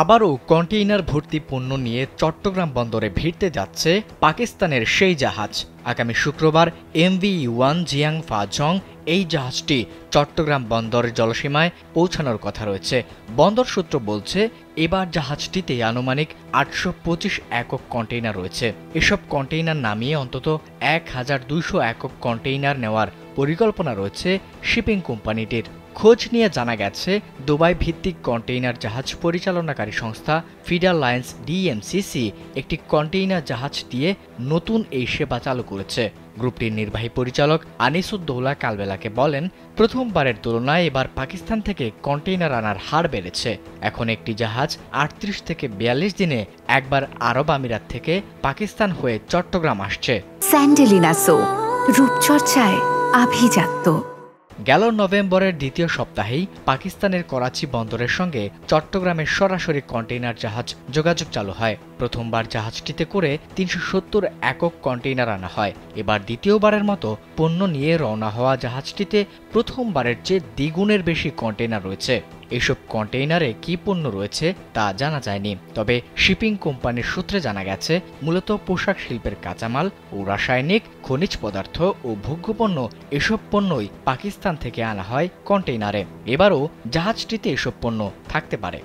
আবারও কন্টেইনার ভর্তি পণ্য নিয়ে চট্টগ্রাম বন্দরে ভিড়তে যাচ্ছে পাকিস্তানের সেই জাহাজ। আগামী শুক্রবার MV-1 জিয়াংফা জং এই জাহাজটি চট্টগ্রাম বন্দর জলসীমায় পৌঁছানোর কথা রয়েছে। বন্দর সূত্র বলছে, এবার জাহাজটিতে আনুমানিক 825 একক কন্টেইনার রয়েছে। এসব কন্টেইনার নামিয়ে অন্তত 1200 একক কন্টেইনার নেওয়ার পরিকল্পনা রয়েছে শিপিং কোম্পানিটির। খোঁজ নিয়ে জানা গেছে, দুবাই ভিত্তিক কন্টেইনার জাহাজ পরিচালনাকারী সংস্থা ফিডার লাইন্স DMCC একটি কন্টেইনার জাহাজ দিয়ে নতুন এই সেবা চালু করেছে। গ্রুপটির নির্বাহী পরিচালক আনিসুদ্দৌলা কালবেলাকে বলেন, প্রথমবারের তুলনায় এবার পাকিস্তান থেকে কন্টেইনার আনার হার বেড়েছে। এখন একটি জাহাজ 38 থেকে 42 দিনে একবার আরব আমিরাত থেকে পাকিস্তান হয়ে চট্টগ্রাম আসছে। স্যান্ডেলিনা সো, রূপচর্চায় আভিজাত্য। গেল নভেম্বরের দ্বিতীয় সপ্তাহেই পাকিস্তানের করাচি বন্দরের সঙ্গে চট্টগ্রামের সরাসরি কন্টেইনার জাহাজ যোগাযোগ চালু হয়। প্রথমবার জাহাজটিতে করে 370 একক কন্টেইনার আনা হয়। এবার দ্বিতীয়বারের মতো পণ্য নিয়ে রওনা হওয়া জাহাজটিতে প্রথমবারের চেয়ে দ্বিগুণের বেশি কন্টেইনার রয়েছে। এসব কন্টেইনারে কি পণ্য রয়েছে তা জানা যায়নি, তবে শিপিং কোম্পানির সূত্রে জানা গেছে, মূলত পোশাক শিল্পের কাঁচামাল ও রাসায়নিক, খনিজ পদার্থ ও ভোগ্যপণ্য এসব পণ্যই পাকিস্তান থেকে আনা হয় কন্টেইনারে। এবারও জাহাজটিতে এসব পণ্য থাকতে পারে।